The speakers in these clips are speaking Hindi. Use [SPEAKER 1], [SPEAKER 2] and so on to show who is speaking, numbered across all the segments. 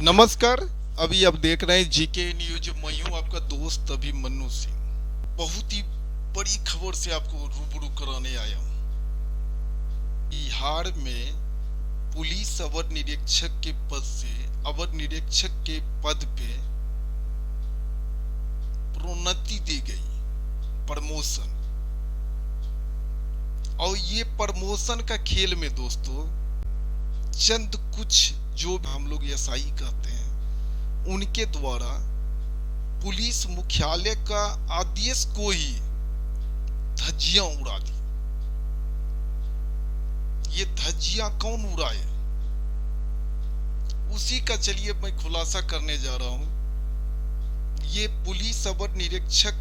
[SPEAKER 1] नमस्कार। अभी आप देख रहे हैं जीके न्यूज। मैं हूं आपका दोस्त अभिमन्यु सिंह। बहुत ही बड़ी खबर से आपको रूबरू कराने आया हूं। बिहार में पुलिस अवर निरीक्षक के पद से अवर निरीक्षक के पद पे प्रोन्नति दी गई, प्रमोशन। और ये प्रमोशन का खेल में दोस्तों चंद कुछ जो हम लोग एसआई कहते हैं उनके द्वारा पुलिस मुख्यालय का आदेश को ही धज्जियां उड़ा दी। ये धज्जियां कौन उड़ाए, उसी का चलिए मैं खुलासा करने जा रहा हूं। ये पुलिस अवर निरीक्षक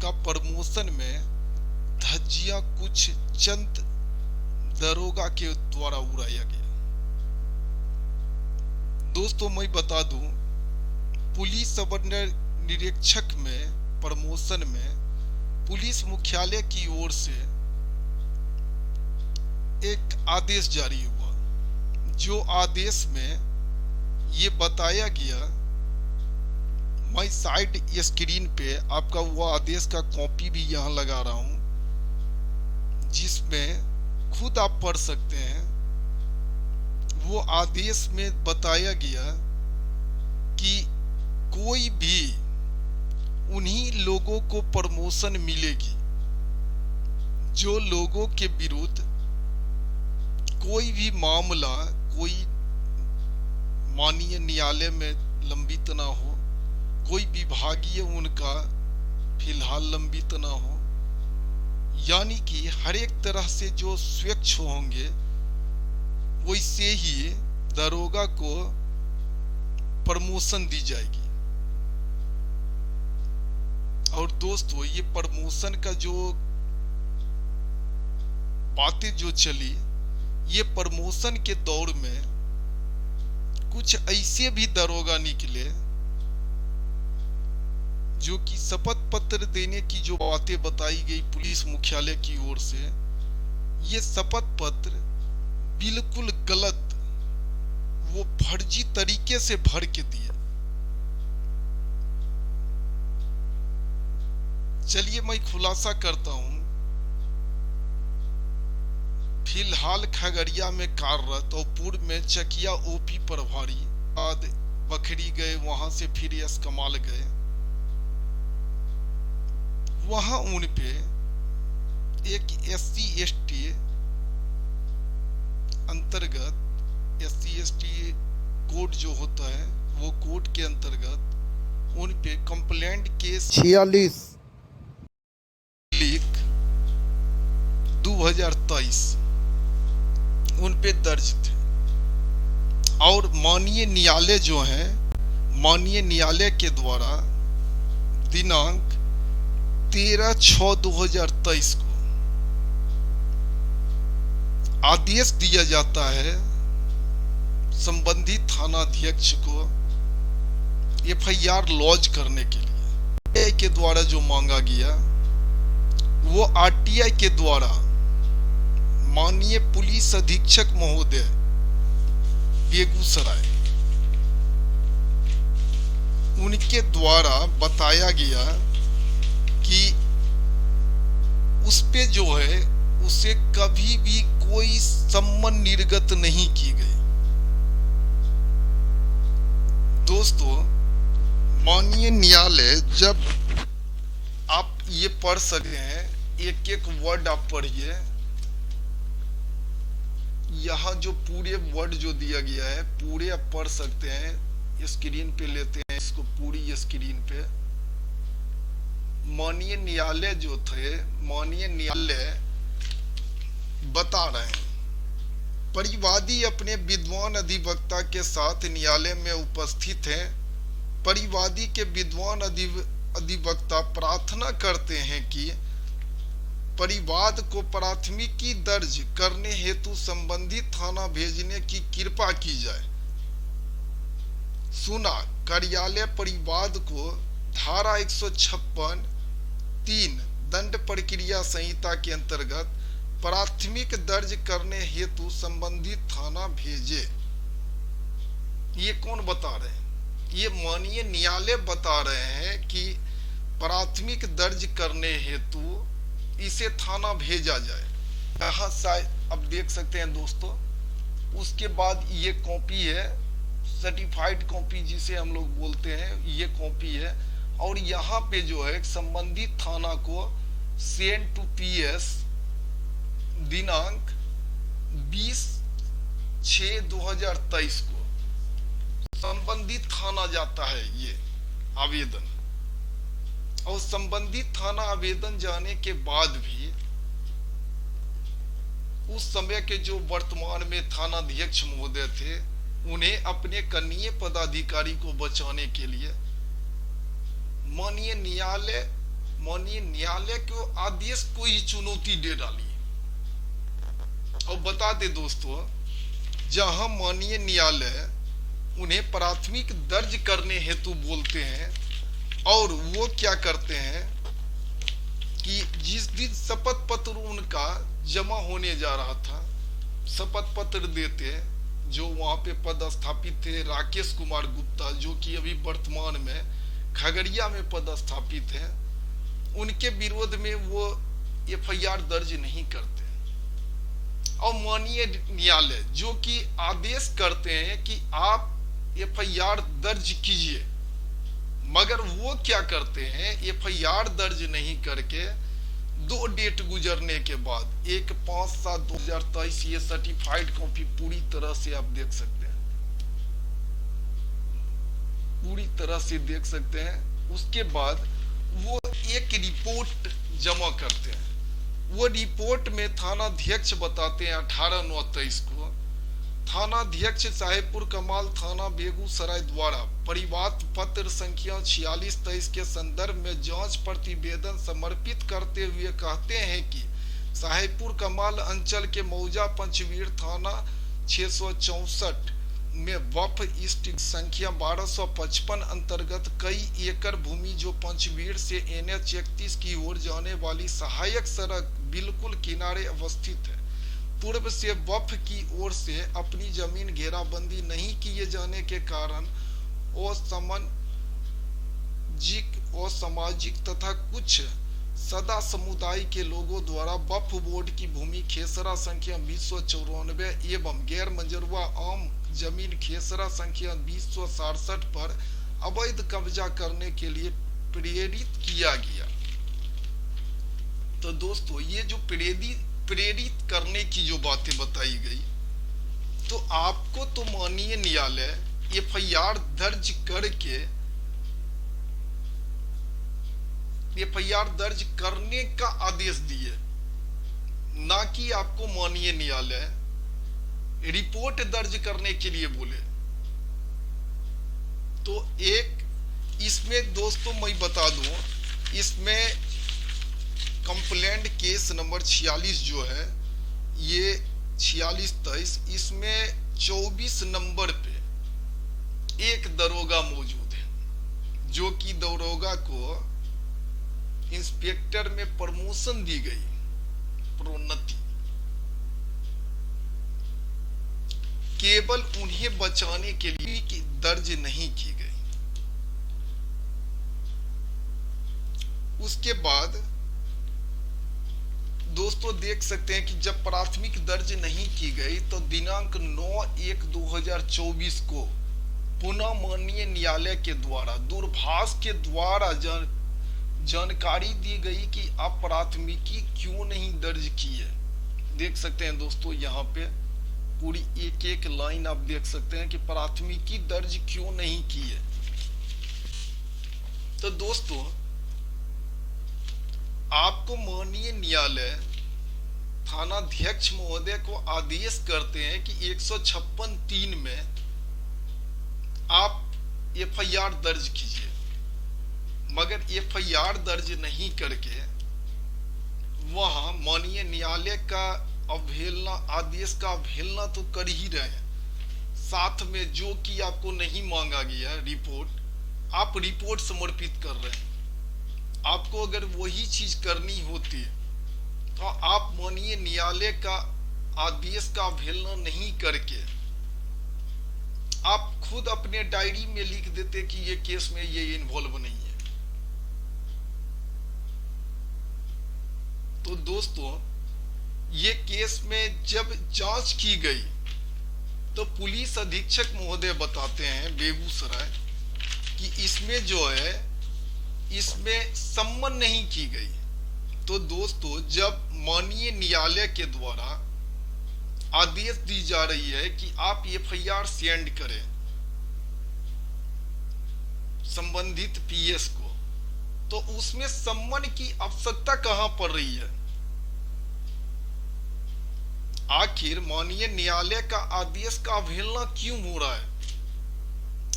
[SPEAKER 1] का प्रमोशन में धज्जियां कुछ चंद दरोगा के द्वारा उड़ाया गया। दोस्तों मैं बता दूं, पुलिस अवर निरीक्षक में प्रमोशन में पुलिस मुख्यालय की ओर से एक आदेश जारी हुआ, जो आदेश में ये बताया गया। मैं साइड स्क्रीन पे आपका वो आदेश का कॉपी भी यहां लगा रहा हूं, जिसमें खुद आप पढ़ सकते हैं। वो आदेश में बताया गया कि कोई भी उन्हीं लोगों को प्रमोशन मिलेगी जो लोगों के विरुद्ध कोई भी मामला कोई माननीय न्यायालय में लंबित ना हो, कोई विभागीय उनका फिलहाल लंबित ना हो, यानी कि हर एक तरह से जो स्वच्छ होंगे वैसे ही दरोगा को प्रमोशन दी जाएगी। और दोस्तों ये प्रमोशन का जो बातें जो चली, ये प्रमोशन के दौर में कुछ ऐसे भी दरोगा निकले जो कि शपथ पत्र देने की जो बातें बताई गई पुलिस मुख्यालय की ओर से, ये शपथ पत्र बिल्कुल गलत, वो फर्जी तरीके से भर के दिए। चलिए मैं खुलासा करता हूं। फिलहाल खगड़िया में कार्यरत और पूर्व में चकिया ओपी प्रभारी, बाद बखरी गए, वहां से फिर यस कमाल गए। वहां उन पे एक SC ST अंतर्गत SC ST कोड जो होता है, वो कोड के अंतर्गत उन पे कंप्लेंट केस
[SPEAKER 2] 46
[SPEAKER 1] 2023 उन पे दर्ज थे। और माननीय न्यायालय जो है, माननीय न्यायालय के द्वारा दिनांक 13/6/2023 को आदेश दिया जाता है संबंधित थानाध्यक्ष को FIR लॉन्च करने के लिए। के द्वारा जो मांगा गया वो RTI के द्वारा माननीय पुलिस अधीक्षक महोदय बेगूसराय, उनके द्वारा बताया गया कि उस पे जो है उसे कभी भी कोई सम्मन निर्गत नहीं की गई। दोस्तों माननीय न्यायालय, जब आप ये पढ़ सकते हैं, एक एक वर्ड आप पढ़िए। यहाँ जो पूरे वर्ड जो दिया गया है पूरे आप पढ़ सकते हैं। स्क्रीन पे लेते हैं इसको, पूरी स्क्रीन पे। माननीय न्यायालय जो थे, माननीय न्यायालय बता रहे हैं, परिवादी अपने विद्वान अधिवक्ता के साथ न्यायालय में उपस्थित हैं। परिवादी के विद्वान अधिवक्ता प्रार्थना करते हैं कि परिवाद को प्राथमिकी दर्ज करने हेतु संबंधित थाना भेजने की कृपा की जाए। सुना, कार्यालय परिवाद को धारा 156(3) दंड प्रक्रिया संहिता के अंतर्गत प्राथमिक दर्ज करने हेतु संबंधित थाना भेजे। ये कौन बता रहे हैं? ये माननीय न्यायालय बता रहे हैं कि प्राथमिक दर्ज करने हेतु इसे थाना भेजा जाए। यहाँ शायद अब देख सकते हैं दोस्तों। उसके बाद ये कॉपी है, सर्टिफाइड कॉपी जिसे हम लोग बोलते हैं, ये कॉपी है। और यहाँ पे जो है संबंधित थाना को सेंड टू पीएस दिनांक 20/6/2023 को संबंधित थाना जाता है ये आवेदन। और संबंधित थाना आवेदन जाने के बाद भी उस समय के जो वर्तमान में थानाध्यक्ष महोदय थे, उन्हें अपने कनीय पदाधिकारी को बचाने के लिए माननीय न्यायालय को आदेश को ही चुनौती दे डाली। और बता दे दोस्तों, जहां माननीय न्यायालय उन्हें प्राथमिक दर्ज करने हेतु बोलते हैं, और वो क्या करते हैं कि जिस दिन शपथ पत्र उनका जमा होने जा रहा था, शपथ पत्र देते जो वहां पे पदस्थापित थे राकेश कुमार गुप्ता, जो कि अभी वर्तमान में खगड़िया में पदस्थापित हैं, उनके विरोध में वो एफआईआर दर्ज नहीं करते। और माननीय न्यायालय जो कि आदेश करते हैं कि आप एफआईआर दर्ज कीजिए, मगर वो क्या करते हैं, एफआईआर दर्ज नहीं करके 2 डेट गुजरने के बाद 1/5/7/2023 ये सर्टिफाइड कॉपी पूरी तरह से आप देख सकते हैं, पूरी तरह से देख सकते हैं। उसके बाद वो एक रिपोर्ट जमा करते हैं। वो रिपोर्ट में थानाध्यक्ष बताते हैं 18/9/23 को थानाध्यक्ष साहेबपुर कमाल थाना बेगूसराय द्वारा परिवाद पत्र संख्या 4623 के संदर्भ में जांच प्रतिवेदन समर्पित करते हुए कहते हैं कि साहेबपुर कमाल अंचल के मौजा पंचवीर थाना 664 में वफ ईस्ट संख्या 1255 अंतर्गत कई एकड़ भूमि जो पंचवीर से NH 31 की ओर जाने वाली सहायक सड़क बिल्कुल किनारे अवस्थित है। पूर्व से वफ की ओर से अपनी जमीन घेराबंदी नहीं किए जाने के कारण असामाजिक तथा कुछ सदा समुदाय के लोगों द्वारा वफ बोर्ड की भूमि खेसरा संख्या 2094 एवं गैर मंजूरवा आम जमीन खेसरा संख्या 2067 पर अवैध कब्जा करने के लिए प्रेरित किया गया। तो दोस्तों, ये जो प्रेरित करने की जो बातें बताई गई, तो आपको तो माननीय न्यायालय एफआईआर दर्ज करके एफआईआर दर्ज करने का आदेश दिए, ना कि आपको माननीय न्यायालय रिपोर्ट दर्ज करने के लिए बोले। तो एक इसमें दोस्तों मैं बता दूं, इसमें कंप्लेंट केस नंबर 46 जो है, ये 4623, इसमें 24 नंबर पे एक दरोगा मौजूद है, जो कि दरोगा को इंस्पेक्टर में प्रमोशन दी गई, प्रोन्नति, केवल उन्हें बचाने के लिए दर्ज नहीं की गई। उसके बाद दोस्तों देख सकते हैं कि जब प्राथमिक दर्ज नहीं की गई तो दिनांक 9/1/2024 को पुनः माननीय न्यायालय के द्वारा दूरभाष के द्वारा जानकारी दी गई कि आप प्राथमिकी क्यों नहीं दर्ज की है। देख सकते हैं दोस्तों, यहाँ पे पूरी एक एक लाइन आप देख सकते हैं कि प्राथमिकी दर्ज क्यों नहीं की है। तो दोस्तों, आपको माननीय न्यायालय थानाध्यक्ष महोदय को आदेश करते हैं कि 156(3) में आप एफआईआर दर्ज कीजिए, मगर एफआईआर दर्ज नहीं करके वहां माननीय न्यायालय का अवहेलना, आदेश का अवहेलना तो कर ही रहे हैं। साथ में जो कि आपको नहीं मांगा गया रिपोर्ट, आप रिपोर्ट समर्पित कर रहे हैं। आपको अगर वही चीज करनी होती तो आप माननीय न्यायालय का आदेश का अवहेलना नहीं करके आप खुद अपने डायरी में लिख देते कि ये केस में ये इन्वॉल्व नहीं है। तो दोस्तों, ये केस में जब जांच की गई तो पुलिस अधीक्षक महोदय बताते हैं बेगूसराय कि इसमें जो है, इसमें सम्मन नहीं की गई। तो दोस्तों, जब माननीय न्यायालय के द्वारा आदेश दी जा रही है कि आप एफआईआर सेंड करें संबंधित पीएस को, तो उसमें सम्मन की आवश्यकता कहां पड़ रही है? आखिर माननीय न्यायालय का आदेश का अवहेलना क्यों हो रहा है?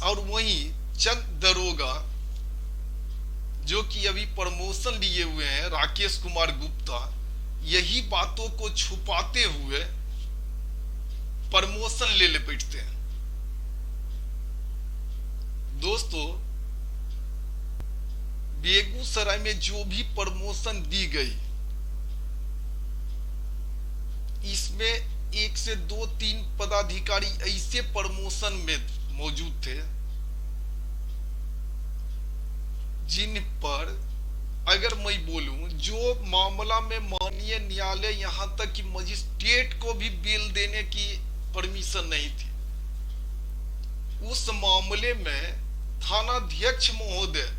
[SPEAKER 1] और वहीं चंद दरोगा जो कि अभी प्रमोशन लिए हुए हैं, राकेश कुमार गुप्ता, यही बातों को छुपाते हुए प्रमोशन ले बैठते हैं। दोस्तों, बेगूसराय में जो भी प्रमोशन दी गई, इसमें 1 से 2-3 पदाधिकारी ऐसे प्रमोशन में मौजूद थे जिन पर, अगर मैं बोलूं, जो मामला में माननीय न्यायालय यहां तक कि मजिस्ट्रेट को भी बेल देने की परमिशन नहीं थी, उस मामले में थानाध्यक्ष महोदय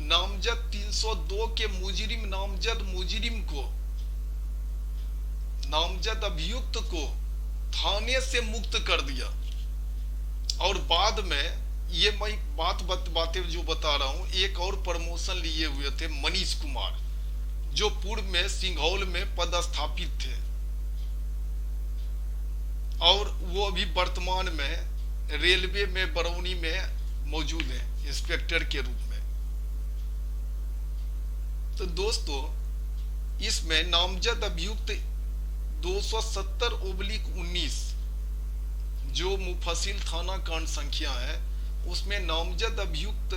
[SPEAKER 1] नामजद 302 के मुजरिम को, नामजद अभियुक्त को थाने से मुक्त कर दिया। और बाद में ये मैं बातें जो बता रहा हूं, एक और प्रमोशन लिए हुए थे मनीष कुमार, जो पूर्व में सिंघौल में पदस्थापित थे और वो अभी वर्तमान में रेलवे में बरौनी में मौजूद हैं इंस्पेक्टर के रूप में। तो दोस्तों, इसमें नामजद अभियुक्त 270/19 जो मुफस्सिल थाना कांड संख्या है, उसमें नामजद अभियुक्त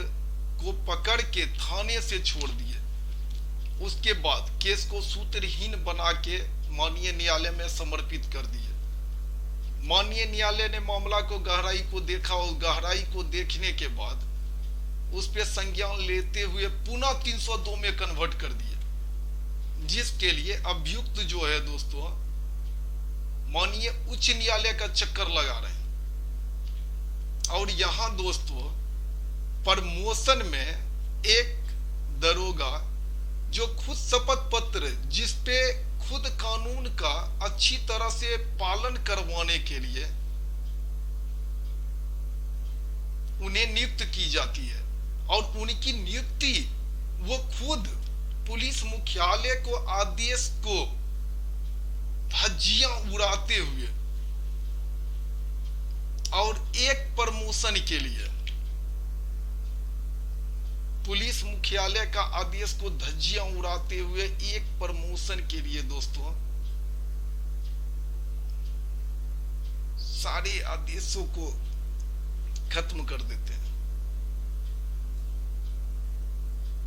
[SPEAKER 1] को पकड़ के थाने से छोड़ दिए। उसके बाद केस को सूत्रहीन बना के माननीय न्यायालय में समर्पित कर दिए। माननीय न्यायालय ने मामला को गहराई को देखा और गहराई को देखने के बाद उस पर संज्ञान लेते हुए पुनः 302 में कन्वर्ट कर दिए, जिसके लिए अभियुक्त जो है दोस्तों, माननीय उच्च न्यायालय का चक्कर लगा रहे हैं। और यहां दोस्तों, प्रमोशन में एक दरोगा जो खुद शपथ पत्र, जिसपे खुद कानून का अच्छी तरह से पालन करवाने के लिए उन्हें नियुक्त की जाती है, और उनकी नियुक्ति वो खुद पुलिस मुख्यालय को आदेश को धज्जियां उड़ाते हुए, और एक प्रमोशन के लिए पुलिस मुख्यालय का आदेश को धज्जियां उड़ाते हुए एक प्रमोशन के लिए दोस्तों सारे आदेशों को खत्म कर देते हैं।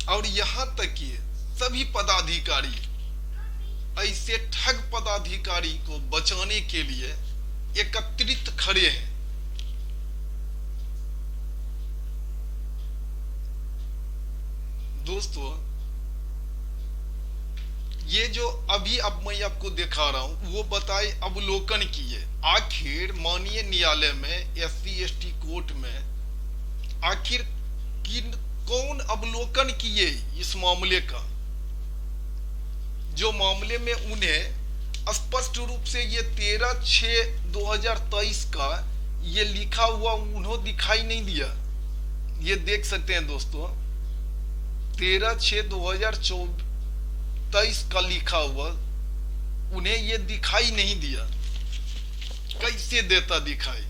[SPEAKER 1] और यहां तक कि सभी पदाधिकारी ऐसे ठग पदाधिकारी को बचाने के लिए एकत्रित खड़े हैं। दोस्तों, ये जो अभी अब मैं आपको दिखा रहा हूं, वो बताए अवलोकन किए। आखिर माननीय न्यायालय में, SC/ST कोर्ट में आखिर कौन अवलोकन किए इस मामले का, जो मामले में उन्हें स्पष्ट रूप से ये 13/6/2023 का ये लिखा हुआ उन्हें दिखाई नहीं दिया। ये देख सकते हैं दोस्तों, 13/6/2023 का लिखा हुआ उन्हें ये दिखाई नहीं दिया। कैसे देता दिखाई?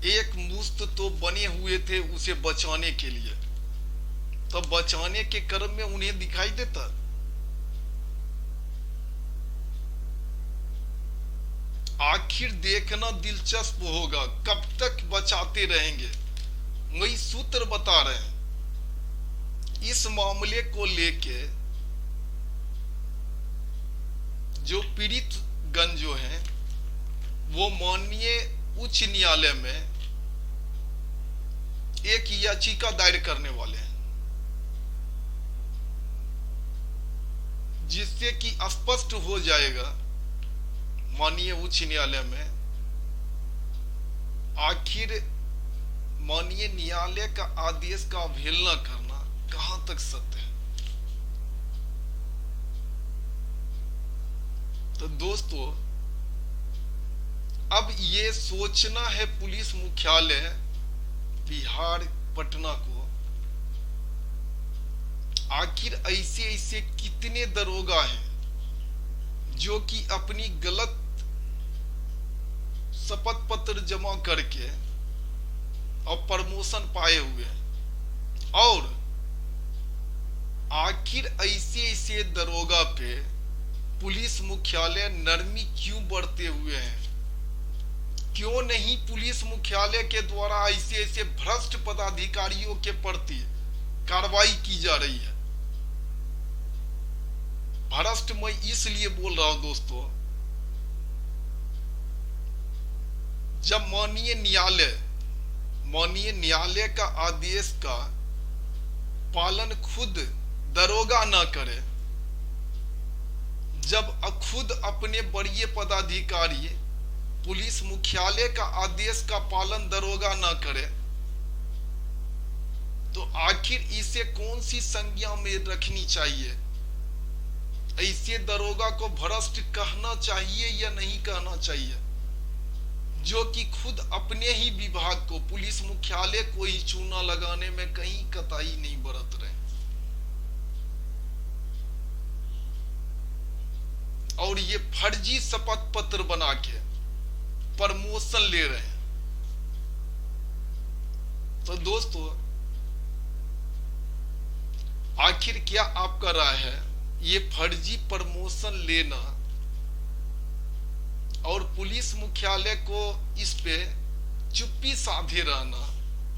[SPEAKER 1] एक मुस्त तो बने हुए थे उसे बचाने के लिए, तो बचाने के क्रम में उन्हें दिखाई देता। आखिर देखना दिलचस्प होगा कब तक बचाते रहेंगे। वही सूत्र बता रहे हैं इस मामले को लेके। जो पीड़ित गण जो हैं वो माननीय उच्च न्यायालय में एक याचिका दायर करने वाले हैं, जिससे कि स्पष्ट हो जाएगा माननीय उच्च न्यायालय में आखिर माननीय न्यायालय का आदेश का अवहेलना करना कहां तक सत्य है। तो दोस्तों, अब ये सोचना है पुलिस मुख्यालय बिहार पटना को, आखिर ऐसे ऐसे कितने दरोगा हैं जो कि अपनी गलत शपथ पत्र जमा करके और प्रमोशन पाए हुए हैं, और आखिर ऐसे ऐसे दरोगा पे पुलिस मुख्यालय नरमी क्यों बरते हुए हैं। क्यों नहीं पुलिस मुख्यालय के द्वारा ऐसे ऐसे भ्रष्ट पदाधिकारियों के प्रति कार्रवाई की जा रही है। भ्रष्ट मैं इसलिए बोल रहा हूं दोस्तों, जब माननीय न्यायालय का आदेश का पालन खुद दरोगा न करे, जब खुद अपने वरीय पदाधिकारी पुलिस मुख्यालय का आदेश का पालन दरोगा न करे, तो आखिर इसे कौन सी संज्ञा में रखनी चाहिए। ऐसे दरोगा को भ्रष्ट कहना चाहिए या नहीं कहना चाहिए, जो कि खुद अपने ही विभाग को, पुलिस मुख्यालय को ही चूना लगाने में कहीं कतई नहीं बरत रहे, और ये फर्जी शपथ पत्र बना के प्रमोशन ले रहे हैं। तो दोस्तों, आखिर क्या आपका राय है, ये फर्जी प्रमोशन लेना और पुलिस मुख्यालय को इस पे चुप्पी साधे रहना,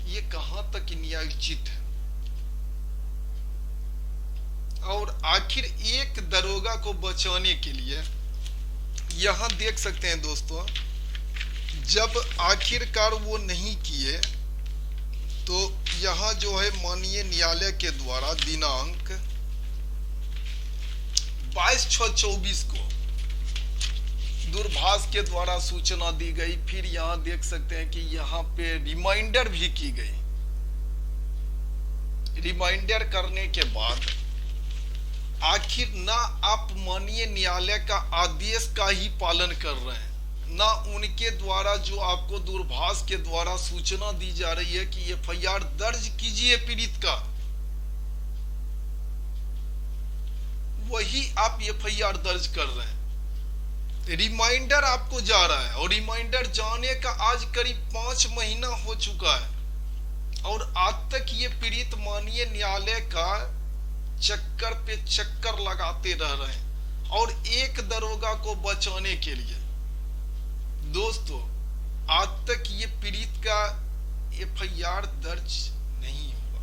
[SPEAKER 1] ये कहां तक न्यायोचित है। और आखिर एक दरोगा को बचाने के लिए यहां देख सकते हैं दोस्तों, जब आखिरकार वो नहीं किए तो यहां जो है माननीय न्यायालय के द्वारा दिनांक 22/6/24 को दूरभाष के द्वारा सूचना दी गई। फिर यहां देख सकते हैं कि यहां पे रिमाइंडर भी की गई। रिमाइंडर करने के बाद आखिर ना आप माननीय न्यायालय का आदेश का ही पालन कर रहे हैं, ना उनके द्वारा जो आपको दूरभाष के द्वारा सूचना दी जा रही है कि एफआईआर दर्ज कीजिए पीड़ित का, वही आप एफआईआर दर्ज कर रहे हैं। रिमाइंडर आपको जा रहा है, और रिमाइंडर जाने का आज करीब 5 महीना हो चुका है, और आज तक ये पीड़ित माननीय न्यायालय का चक्कर पे चक्कर लगाते रह रहे हैं, और एक दरोगा को बचाने के लिए दोस्तों आज तक ये पीड़ित का एफआईआर दर्ज नहीं हुआ,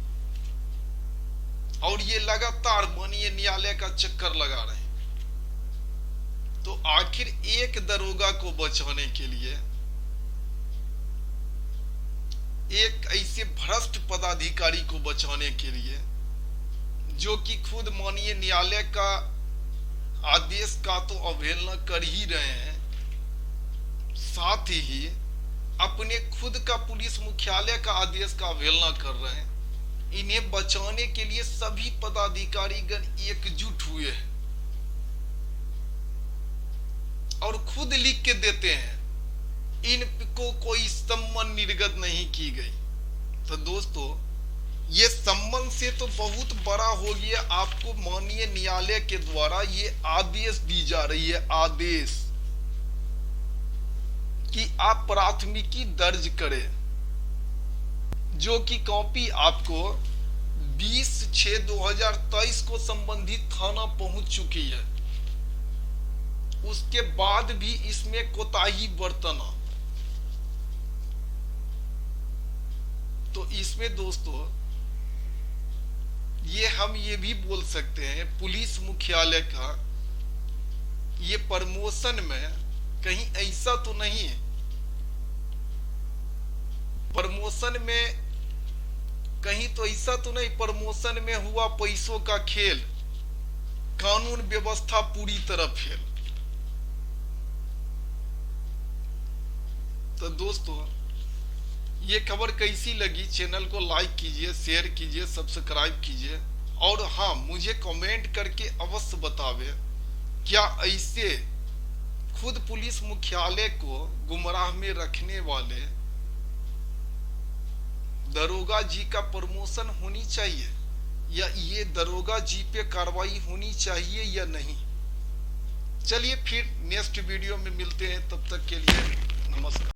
[SPEAKER 1] और ये लगातार माननीय न्यायालय का चक्कर लगा रहे हैं। तो आखिर एक दरोगा को बचाने के लिए, एक ऐसे भ्रष्ट पदाधिकारी को बचाने के लिए, जो कि खुद माननीय न्यायालय का आदेश का तो अवहेलना कर ही रहे हैं, साथ ही अपने खुद का पुलिस मुख्यालय का आदेश का अवहेलना कर रहे हैं, इन्हें बचाने के लिए सभी पदाधिकारीगण एकजुट हुए हैं और खुद लिख के देते हैं, इनको कोई सम्मान निर्गत नहीं की गई। तो दोस्तों, ये सम्मान से तो बहुत बड़ा हो गया, आपको माननीय न्यायालय के द्वारा ये आदेश दी जा रही है, आदेश कि आप प्राथमिकी दर्ज करें, जो कि कॉपी आपको 20/6/2023 को संबंधित थाना पहुंच चुकी है। उसके बाद भी इसमें कोताही बरतना, तो इसमें दोस्तों हम ये भी बोल सकते हैं, पुलिस मुख्यालय का ये प्रमोशन में कहीं ऐसा तो नहीं है, प्रमोशन में कहीं तो ऐसा तो नहीं प्रमोशन में हुआ पैसों का खेल, कानून व्यवस्था पूरी तरह फेल। तो दोस्तों, ये खबर कैसी लगी, चैनल को लाइक कीजिए, शेयर कीजिए, सब्सक्राइब कीजिए, और हाँ, मुझे कमेंट करके अवश्य बतावे क्या ऐसे खुद पुलिस मुख्यालय को गुमराह में रखने वाले दरोगा जी का प्रमोशन होनी चाहिए, या ये दरोगा जी पे कार्रवाई होनी चाहिए या नहीं। चलिए फिर नेक्स्ट वीडियो में मिलते हैं, तब तक के लिए नमस्कार।